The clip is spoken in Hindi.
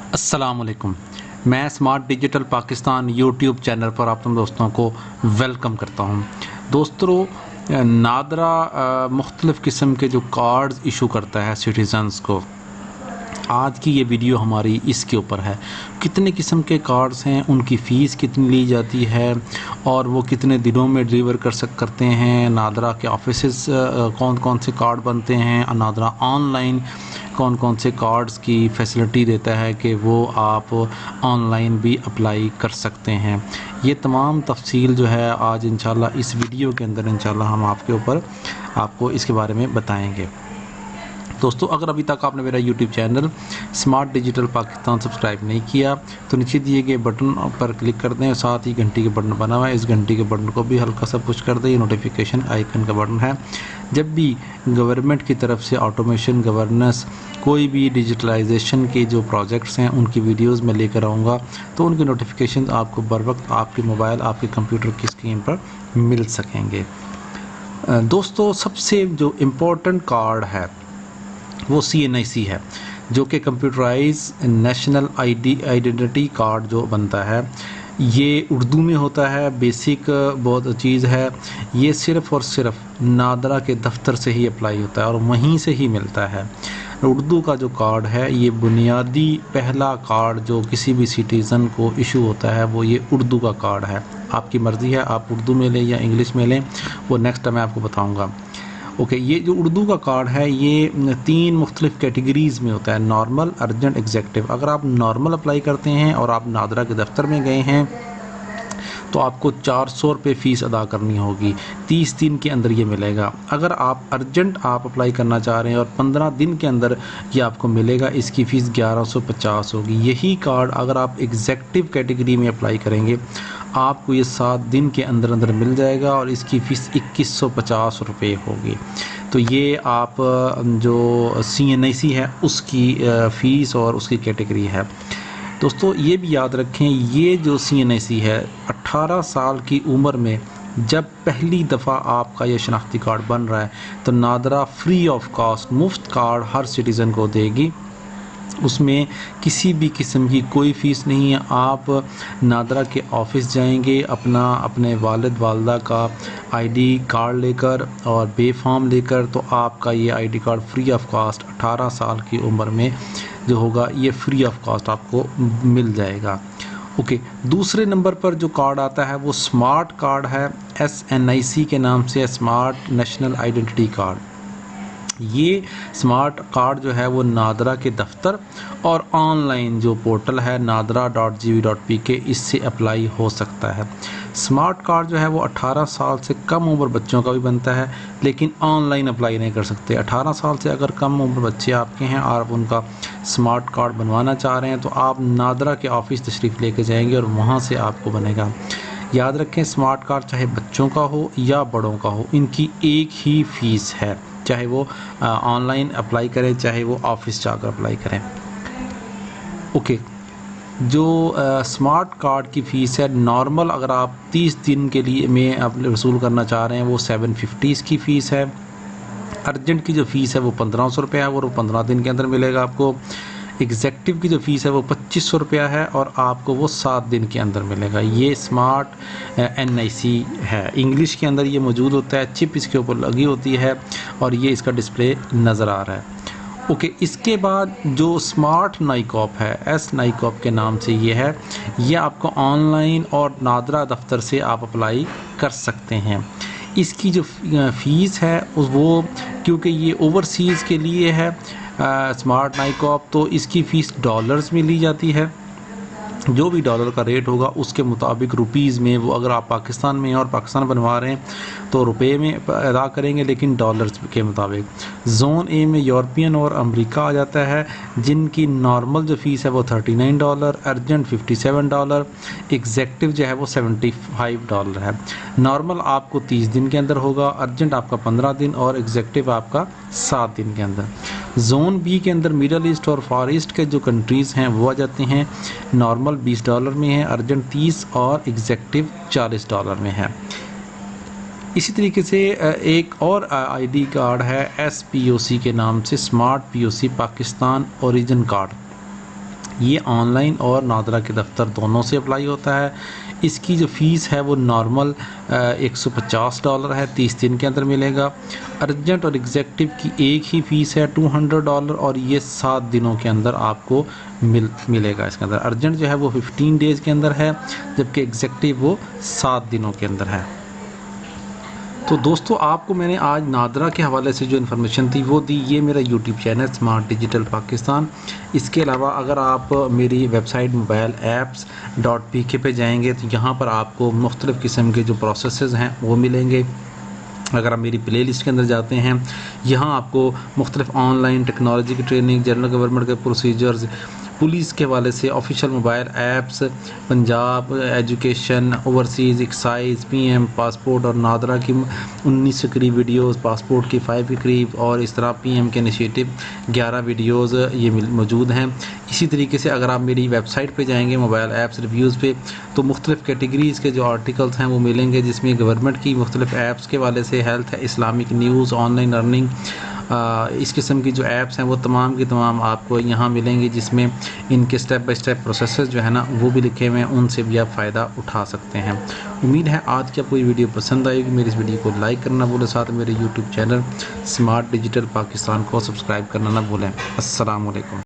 अस्सलामुअलैकुम। मैं smart digital Pakistan YouTube channel पर आप तमाम दोस्तों को वेलकम करता हूं। दोस्तों, नादरा मुख्तलिफ़ किस्म के जो कार्ड्स इशू करता है सिटीज़न्स को, आज की ये वीडियो हमारी इसके ऊपर है। कितने किस्म के कार्ड्स हैं, उनकी फ़ीस कितनी ली जाती है और वो कितने दिनों में डिलीवर करते हैं। नादरा के ऑफिसेस कौन कौन से कार्ड बनते हैं। नादरा ऑनलाइन कौन कौन से कार्ड्स की फैसिलिटी देता है कि वो आप ऑनलाइन भी अप्लाई कर सकते हैं। ये तमाम तफसील जो है आज इंशाल्लाह इस वीडियो के अंदर इंशाल्लाह हम आपको इसके बारे में बताएंगे। दोस्तों, अगर अभी तक आपने मेरा YouTube channel smart digital Pakistan subscribe नहीं किया तो नीचे दिए गए बटन पर क्लिक कर दें और साथ ही घंटी के बटन बना हुआ है, इस घंटी के बटन को भी हल्का सा पुश कर दें। ये नोटिफिकेशन आइकन का बटन है। जब भी गवर्नमेंट की तरफ से ऑटोमेशन, गवर्नेंस, कोई भी डिजिटलाइजेशन के जो प्रोजेक्ट्स हैं उनकी वीडियोज़ में लेकर आऊँगा तो उनकी नोटिफिकेशन आपको बर वक्त आपके मोबाइल, आपके कंप्यूटर की स्क्रीन पर मिल सकेंगे। दोस्तों, सबसे जो इम्पोर्टेंट कार्ड है वो CNIC है, जो कि कंप्यूटराइज नेशनल आइडेंटिटी कार्ड जो बनता है। ये उर्दू में होता है, बेसिक बहुत चीज़ है। ये सिर्फ़ और सिर्फ नादरा के दफ्तर से ही अप्लाई होता है और वहीं से ही मिलता है। उर्दू का जो कार्ड है, ये बुनियादी पहला कार्ड जो किसी भी सिटीज़न को इशू होता है वो ये उर्दू का कार्ड है। आपकी मर्ज़ी है, आप उर्दू में लें या इंग्लिश में लें, वो नेक्स्ट टाइम मैं आपको बताऊँगा। ओके, ये जो उर्दू का कार्ड है ये 3 मुख्तलिफ़ कैटेगरीज़ में होता है: नॉर्मल, अर्जेंट, एग्जेक्टिव। अगर आप नॉर्मल अप्लाई करते हैं और आप नादरा के दफ्तर में गए हैं तो आपको 400 रुपये फ़ीस अदा करनी होगी। 30 दिन के अंदर ये मिलेगा। अगर आप अर्जेंट अप्लाई करना चाह रहे हैं और 15 दिन के अंदर ये आपको मिलेगा, इसकी फ़ीस 1150 होगी। यही कार्ड अगर आप एग्जेक्टिव कैटेगरी में अप्लाई करेंगे आपको ये 7 दिन के अंदर अंदर मिल जाएगा और इसकी फ़ीस 2150 रुपये होगी। तो ये आप जो CNIC है उसकी फ़ीस और उसकी कैटेगरी है। दोस्तों, ये भी याद रखें, ये जो CNIC है 18 साल की उम्र में जब पहली दफ़ा आपका ये शनाख्ती कार्ड बन रहा है तो नादरा फ्री ऑफ कॉस्ट मुफ्त कार्ड हर सिटीज़न को देगी। उसमें किसी भी किस्म की कोई फ़ीस नहीं है। आप नादरा के ऑफ़िस जाएंगे अपने वालिद वालदा का ID कार्ड लेकर और बे फॉर्म लेकर, तो आपका ये ID card free of cost 18 साल की उम्र में जो होगा ये फ्री ऑफ कॉस्ट आपको मिल जाएगा। ओके, दूसरे नंबर पर जो कार्ड आता है वो स्मार्ट कार्ड है। SNIC के नाम से, स्मार्ट नेशनल आइडेंटिटी कार्ड। ये स्मार्ट कार्ड जो है वो नादरा के दफ्तर और ऑनलाइन जो पोर्टल है nadra.gov.pk इससे अप्लाई हो सकता है। स्मार्ट कार्ड जो है वो 18 साल से कम उम्र बच्चों का भी बनता है, लेकिन ऑनलाइन अप्लाई नहीं कर सकते। 18 साल से अगर कम उम्र बच्चे आपके हैं और आप उनका स्मार्ट कार्ड बनवाना चाह रहे हैं तो आप नादरा के ऑफ़िस तशरीफ़ लेके जाएंगे और वहाँ से आपको बनेगा। याद रखें, स्मार्ट कार्ड चाहे बच्चों का हो या बड़ों का हो, इनकी एक ही फ़ीस है, चाहे वो ऑनलाइन अप्लाई करें चाहे वो ऑफ़िस जाकर अप्लाई करें। ओके, जो स्मार्ट कार्ड की फ़ीस है नॉर्मल, अगर आप 30 दिन के लिए में आप वसूल करना चाह रहे हैं वो 750 इसकी फ़ीस है। अर्जेंट की जो फ़ीस है वो 1500 रुपये है, वो 15 दिन के अंदर मिलेगा आपको। एग्जेक्टिव की जो फ़ीस है वो 2500 रुपया है और आपको वो 7 दिन के अंदर मिलेगा। ये स्मार्ट NIC है। इंग्लिश के अंदर ये मौजूद होता है, चिप इसके ऊपर लगी होती है और ये इसका डिस्प्ले नज़र आ रहा है। ओके, इसके बाद जो स्मार्ट नाइकॉप है, SNICOP के नाम से ये है, ये आपको ऑनलाइन और नादरा दफ्तर से आप अप्लाई कर सकते हैं। इसकी जो फ़ीस है वो, क्योंकि ये ओवरसीज़ के लिए है स्मार्ट नाइकॉप, तो इसकी फ़ीस डॉलर्स में ली जाती है। जो भी डॉलर का रेट होगा उसके मुताबिक रुपीज़ में, वो अगर आप पाकिस्तान में हैं और पाकिस्तान बनवा रहे हैं तो रुपए में अदा करेंगे, लेकिन डॉलर्स के मुताबिक। ज़ोन ए में यूरोपियन और अमेरिका आ जाता है, जिनकी नॉर्मल जो फ़ीस है वो $39, अर्जेंट $57, एग्जेक्टिव जो है वो $75 है। नॉर्मल आपको 30 दिन के अंदर होगा, अर्जेंट आपका 15 दिन और एग्जेक्टिव आपका 7 दिन के अंदर। ज़ोन बी के अंदर मिडल ईस्ट और फार ईस्ट के जो कंट्रीज़ हैं वो आ जाते हैं। नॉर्मल $20 में है, अर्जेंट 30 और एग्जेक्टिव $40 में है। इसी तरीके से एक और ID कार्ड है SPOC के नाम से, smart POC Pakistan origin card. ये ऑनलाइन और नादरा के दफ्तर दोनों से अप्लाई होता है। इसकी जो फ़ीस है वो नॉर्मल $150 है, 30 दिन के अंदर मिलेगा। अर्जेंट और एग्जेक्टिव की एक ही फ़ीस है $200 और ये 7 दिनों के अंदर आपको मिलेगा। इसके अंदर अर्जेंट जो है वो 15 डेज़ के अंदर है, जबकि एग्जेक्टिव वो 7 दिनों के अंदर है। तो दोस्तों आपको मैंने आज नादरा के हवाले से जो इन्फॉर्मेशन थी वो दी। ये मेरा YouTube channel smart digital Pakistan. इसके अलावा अगर आप मेरी वेबसाइट मोबाइल apps.pk पे जाएंगे तो यहाँ पर आपको मुख्तलिफ़ किस्म के जो प्रोसेसेस हैं वो मिलेंगे। अगर आप मेरी प्ले लिस्ट के अंदर जाते हैं, यहाँ आपको मुख्तलिफ़ ऑनलाइन टेक्नोलॉजी की ट्रेनिंग, जनरल गवर्नमेंट के प्रोसीजर्स, पुलिस के हवाले से official mobile apps, Punjab education, overseas excise, PM passport और नादरा की 19 के करीब वीडियोस, पासपोर्ट की 5 के करीब और इस तरह पीएम के इनिशिएटिव 11 वीडियोस ये मौजूद हैं। इसी तरीके से अगर आप मेरी वेबसाइट पे जाएंगे मोबाइल ऐप्स रिव्यूज़ पे तो मुख्तलिफ़ कैटेगरीज़ के जो आर्टिकल्स हैं वो मिलेंगे, जिसमें गवर्नमेंट की मुख्तलिफ़ ऐप्स के हवाले से, health, Islamic news, online earning, इस किस्म की जो ऐप्स हैं वो तमाम की तमाम आपको यहाँ मिलेंगी, जिसमें इनके स्टेप बाय स्टेप प्रोसेसेस जो है ना वो भी लिखे हुए हैं, उनसे भी आप फ़ायदा उठा सकते हैं। उम्मीद है आज की आपको ये वीडियो पसंद आएगी। मेरी इस वीडियो को लाइक करना भूलें, साथ मेरे YouTube channel smart digital Pakistan को सब्सक्राइब करना ना भूलें। अस्सलाम वालेकुम।